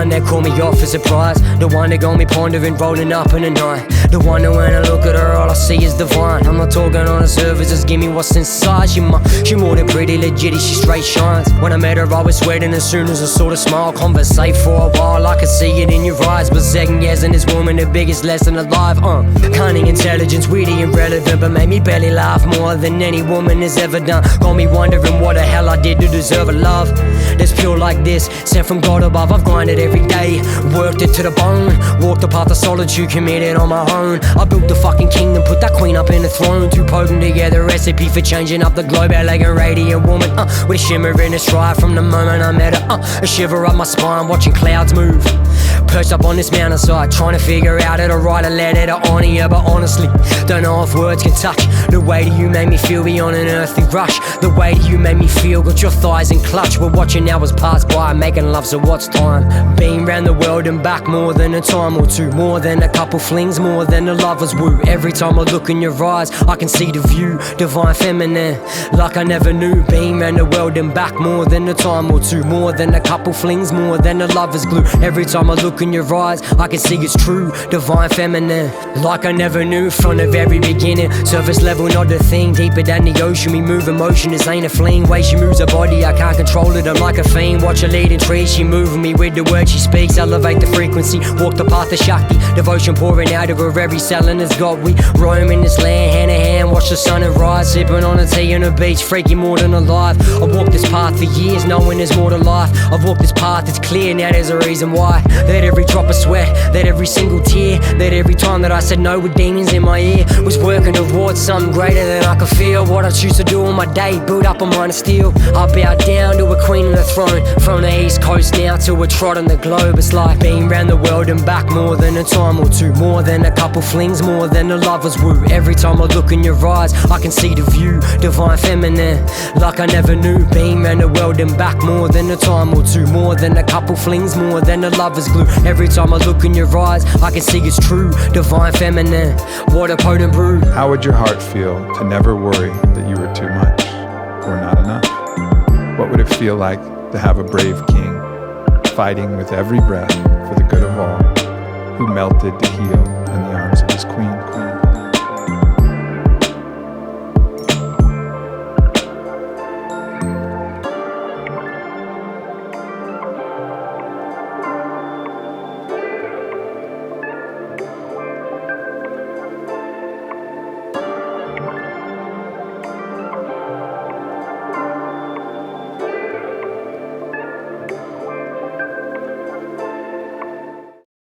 one that caught me off as a prize, the one that got me pondering, rolling up in the night, the one that when I look at her all I see is divine. I'm not talking on the surface, just give me what's inside. She more than pretty, legit, she straight shines. When I met her I was sweating as soon as I saw the smile. Conversate for a while, I could see it in your eyes, but second guessing this woman the biggest lesson alive. Cunning, intelligence, witty and relevant, but made me barely laugh more than any woman has ever done. Got me wondering what the hell I did to deserve a love that's pure like this, sent from God above. I've grinded every day, worked it to the bone, walked the path of solitude, committed on my own. I built the fucking kingdom, put that queen up in the throne. Two potent together, recipe for changing up the globe. Elegant, radiant woman, with a shimmer in a stride from the moment I met her. A shiver up my spine, watching clouds move. Perched up on this mountainside, trying to figure out how to write a letter to honor you, but honestly, don't know if words can touch the way that you made me feel beyond an earthly rush. The way that you made me feel, got your thighs in clutch. We're watching hours pass by, making love, so what's time? Been round the world and back more than a time or two, more than a couple flings, more than a lover's woo. Every time I look in your eyes, I can see the view, divine feminine, like I never knew. Been round the world and back more than a time or two, more than a couple flings, more than a lover's glue. Every time I look in your eyes, I can see it's true, divine feminine, like I never knew from the very beginning. Surface level, not a thing, deeper than the ocean. We move emotion, this ain't a fling. Way she moves her body, I can't control it, I'm like a fiend. Watch her leading trees, she moving me with the words she speaks. Elevate the frequency, walk the path of Shakti, devotion pouring out of her every cell in this God. We roam in this land, hand in hand, watch the sun and rise, sipping on a tea on the beach, freaky more than alive. I've walked this path for years, knowing there's more to life. I've walked this path, it's clear, now there's a reason why. That every drop of sweat, that every single tear, that every time that I said no with demons in my ear, was working towards something greater than I could feel. What I choose to do on my day, build up a mind of steel. I bow down to a queen on the throne, from the east coast now to a trot on the globe. It's like being round the world and back more than a time or two, more than a couple flings, more than a lover's woo. Every time I look in your eyes, I can see the view, divine feminine, like I never knew. Being round the world and back more than a time or two, more than a couple flings, more than a lover's glue. Every time I look in your eyes, I can see it's true, divine feminine, what a potent brew. How would your heart feel to never worry that you were too much or not enough? What would it feel like to have a brave king, fighting with every breath for the good of all, who melted to heal in the arms